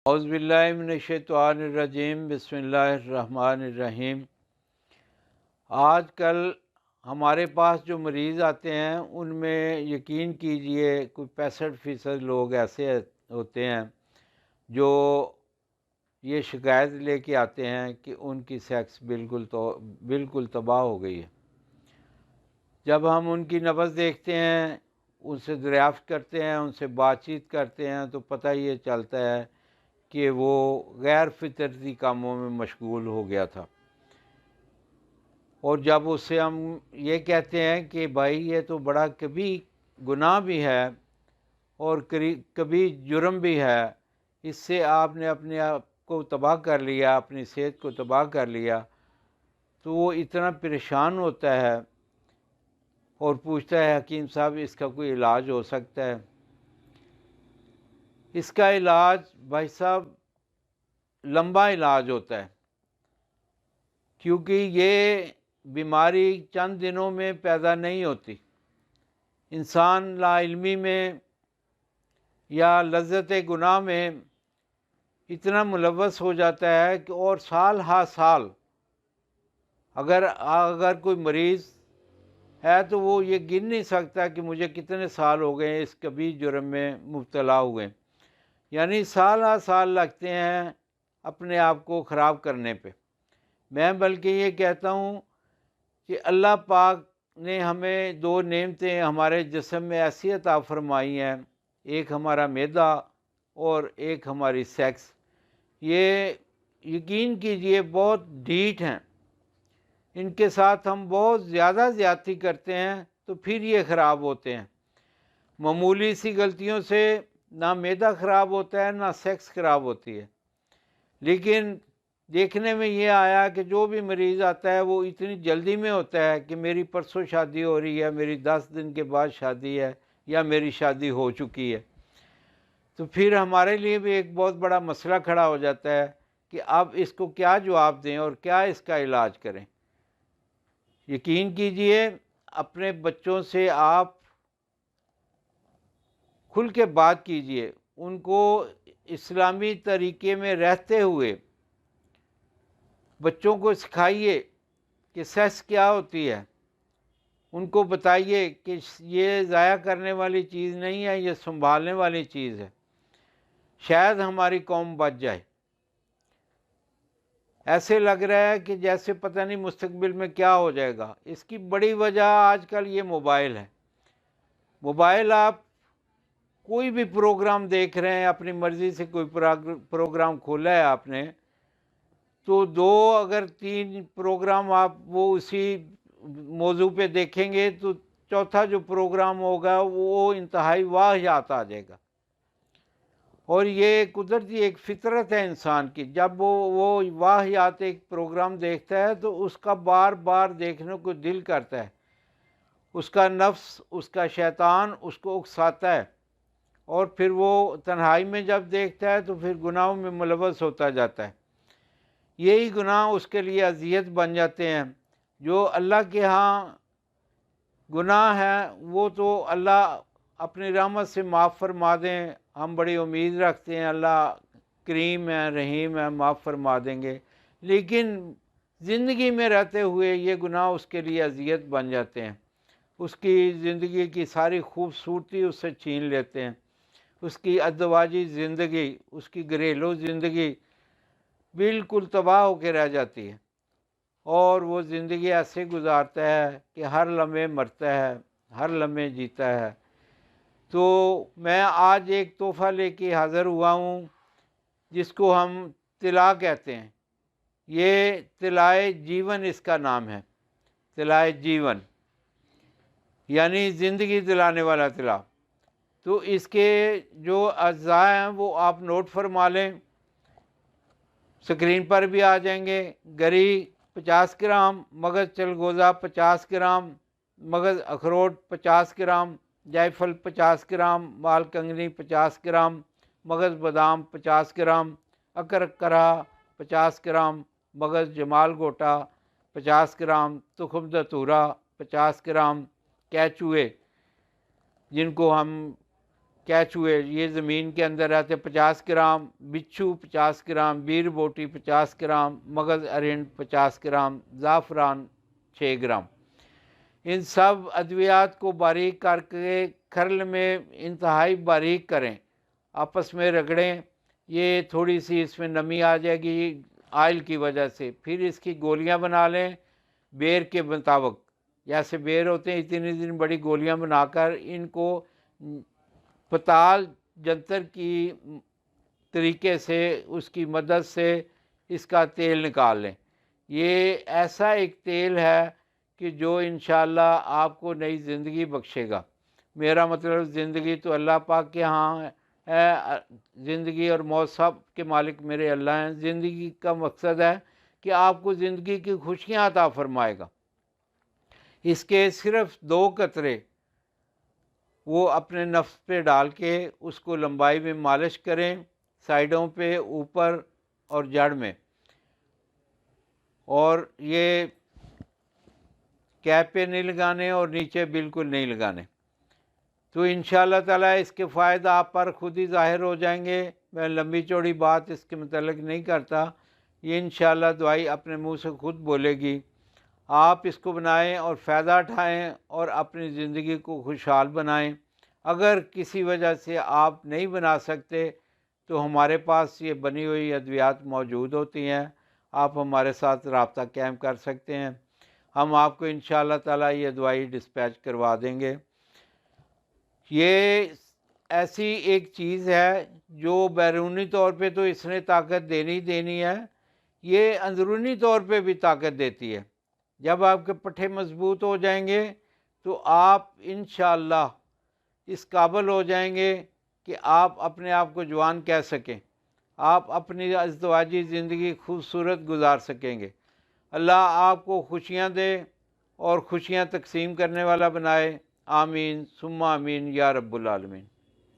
اعوذ باللہ من الشیطان الرجیم، بسم اللہ الرحمن الرحیم۔ آج کل ہمارے پاس جو مریض آتے ہیں ان میں یقین کیجئے کوئی 65% لوگ ایسے ہوتے ہیں جو یہ شکایت لے کے آتے ہیں کہ ان کی سیکس بالکل تباہ ہو گئی ہے۔ جب ہم ان کی نبض دیکھتے ہیں، ان سے دریافت کرتے ہیں، ان سے بات چیت کرتے ہیں تو پتہ یہ چلتا ہے کہ وہ غیر فطرتی کاموں میں مشغول ہو گیا تھا۔ اور جب اس سے ہم یہ کہتے ہیں کہ بھائی یہ تو بڑا کبھی گناہ بھی ہے اور کبھی جرم بھی ہے، اس سے آپ نے اپنے آپ کو تباہ کر لیا، اپنی صحت کو تباہ کر لیا، تو وہ اتنا پریشان ہوتا ہے اور پوچھتا ہے حکیم صاحب اس کا کوئی علاج ہو سکتا ہے؟ اس کا علاج بھائی صاحب لمبا علاج ہوتا ہے، کیونکہ یہ بیماری چند دنوں میں پیدا نہیں ہوتی۔ انسان لا علمی میں یا لذت گناہ میں اتنا ملوث ہو جاتا ہے کہ اور سال ہا سال اگر کوئی مریض ہے تو وہ یہ گن نہیں سکتا کہ مجھے کتنے سال ہو گئے اس کبھی جرم میں مبتلا ہوئے، یعنی سال ہا سال لگتے ہیں اپنے آپ کو خراب کرنے پہ۔ میں بلکہ یہ کہتا ہوں کہ اللہ پاک نے ہمیں دو نعمتیں ہمارے جسم میں ایسی عطا فرمائی ہیں، ایک ہمارا معدہ اور ایک ہماری سیکس۔ یہ یقین کیجئے بہت ڈھیٹ ہیں، ان کے ساتھ ہم بہت زیادہ زیادتی کرتے ہیں تو پھر یہ خراب ہوتے ہیں۔ معمولی سی غلطیوں سے نہ معدہ خراب ہوتا ہے نہ سیکس خراب ہوتی ہے، لیکن دیکھنے میں یہ آیا کہ جو بھی مریض آتا ہے وہ اتنی جلدی میں ہوتا ہے کہ میری پرسوں شادی ہو رہی ہے، میری 10 دن کے بعد شادی ہے، یا میری شادی ہو چکی ہے، تو پھر ہمارے لیے بھی ایک بہت بڑا مسئلہ کھڑا ہو جاتا ہے کہ اب اس کو کیا جواب دیں اور کیا اس کا علاج کریں۔ یقین کیجئے اپنے بچوں سے آپ کھل کے بات کیجئے، ان کو اسلامی طریقے میں رہتے ہوئے بچوں کو سکھائیے کہ سیکس کیا ہوتی ہے، ان کو بتائیے کہ یہ ضائع کرنے والی چیز نہیں ہے، یہ سنبھالنے والی چیز ہے، شاید ہماری قوم بچ جائے۔ ایسے لگ رہا ہے کہ جیسے پتہ نہیں مستقبل میں کیا ہو جائے گا۔ اس کی بڑی وجہ آج کل یہ موبائل ہے۔ موبائل آپ کوئی بھی پروگرام دیکھ رہے ہیں، اپنی مرضی سے کوئی پروگرام کھولا ہے آپ نے، تو 2 اگر 3 پروگرام آپ وہ اسی موضوع پہ دیکھیں گے تو چوتھا جو پروگرام ہوگا وہ انتہائی واہیات آ جائے گا۔ اور یہ قدرتی ایک فطرت ہے انسان کی، جب وہ واہیات ایک پروگرام دیکھتا ہے تو اس کا بار بار دیکھنے کو دل کرتا ہے، اس کا نفس، اس کا شیطان اس کو اکساتا ہے، اور پھر وہ تنہائی میں جب دیکھتا ہے تو پھر گناہوں میں ملوث ہوتا جاتا ہے۔ یہی گناہ اس کے لیے اذیت بن جاتے ہیں۔ جو اللہ کے ہاں گناہ ہے وہ تو اللہ اپنی رحمت سے معاف فرما دیں، ہم بڑی امید رکھتے ہیں اللہ کریم ہے، رحیم ہے، معاف فرما دیں گے، لیکن زندگی میں رہتے ہوئے یہ گناہ اس کے لیے اذیت بن جاتے ہیں، اس کی زندگی کی ساری خوبصورتی اس سے چھین لیتے ہیں، اس کی ازدواجی زندگی، اس کی گھریلو زندگی بالکل تباہ ہو کے رہ جاتی ہے، اور وہ زندگی ایسے گزارتا ہے کہ ہر لمحے مرتا ہے، ہر لمحے جیتا ہے۔ تو میں آج ایک تحفہ لے کے حاضر ہوا ہوں جس کو ہم طلا کہتے ہیں۔ یہ طلائے جیون اس کا نام ہے، طلائے جیون، یعنی زندگی دلانے والا طلا۔ تو اس کے جو اجزاء ہیں وہ آپ نوٹ فرما لیں، سکرین پر بھی آ جائیں گے۔ گری 50 گرام، مغز چلگوزہ 50 گرام، مغز اخروٹ 50 گرام، جائے پھل 50 گرام، مال کنگنی 50 گرام، مغز بادام 50 گرام، اکر کرا 50 گرام، مغز جمال گوٹا 50 گرام، تخم دتورا 50 گرام، کیچوئے جن کو ہم کیچوے یہ زمین کے اندر رہتے 50 گرام، بچھو 50 گرام، بیر بوٹی 50 گرام، مغز ارنڈ 50 گرام، زعفران 6 گرام۔ ان سب ادویات کو باریک کر کے کھرل میں انتہائی باریک کریں، آپس میں رگڑیں، یہ تھوڑی سی اس میں نمی آ جائے گی آئل کی وجہ سے، پھر اس کی گولیاں بنا لیں بیر کے مطابق، جیسے بیر ہوتے ہیں اتنی اتنی بڑی گولیاں بنا کر ان کو پتال جنتر کی طریقے سے اس کی مدد سے اس کا تیل نکال لیں۔ یہ ایسا ایک تیل ہے کہ جو انشاءاللہ آپ کو نئی زندگی بخشے گا۔ میرا مطلب زندگی تو اللہ پاک کے ہاں ہے، زندگی اور موت سب کے مالک میرے اللہ ہیں۔ زندگی کا مقصد ہے کہ آپ کو زندگی کی خوشیاں عطا فرمائے گا۔ اس کے صرف 2 قطرے وہ اپنے نفس پہ ڈال کے اس کو لمبائی میں مالش کریں، سائڈوں پہ، اوپر اور جڑ میں، اور یہ کیپ پہ نہیں لگانے اور نیچے بالکل نہیں لگانے، تو انشاءاللہ تعالیٰ اس کے فائدہ آپ پر خود ہی ظاہر ہو جائیں گے۔ میں لمبی چوڑی بات اس کے متعلق نہیں کرتا، یہ انشاءاللہ دعائی اپنے منہ سے خود بولے گی۔ آپ اس کو بنائیں اور فائدہ اٹھائیں اور اپنی زندگی کو خوشحال بنائیں۔ اگر کسی وجہ سے آپ نہیں بنا سکتے تو ہمارے پاس یہ بنی ہوئی ادویات موجود ہوتی ہیں، آپ ہمارے ساتھ رابطہ قائم کر سکتے ہیں، ہم آپ کو انشاءاللہ تعالیٰ یہ دوائی ڈسپیچ کروا دیں گے۔ یہ ایسی ایک چیز ہے جو بیرونی طور پہ تو اس نے طاقت دینی ہے، یہ اندرونی طور پہ بھی طاقت دیتی ہے۔ جب آپ کے پٹھے مضبوط ہو جائیں گے تو آپ انشاءاللہ اس قابل ہو جائیں گے کہ آپ اپنے آپ کو جوان کہہ سکیں، آپ اپنی ازدواجی زندگی خوبصورت گزار سکیں گے۔ اللہ آپ کو خوشیاں دے اور خوشیاں تقسیم کرنے والا بنائے، آمین ثم آمین یا رب العالمین۔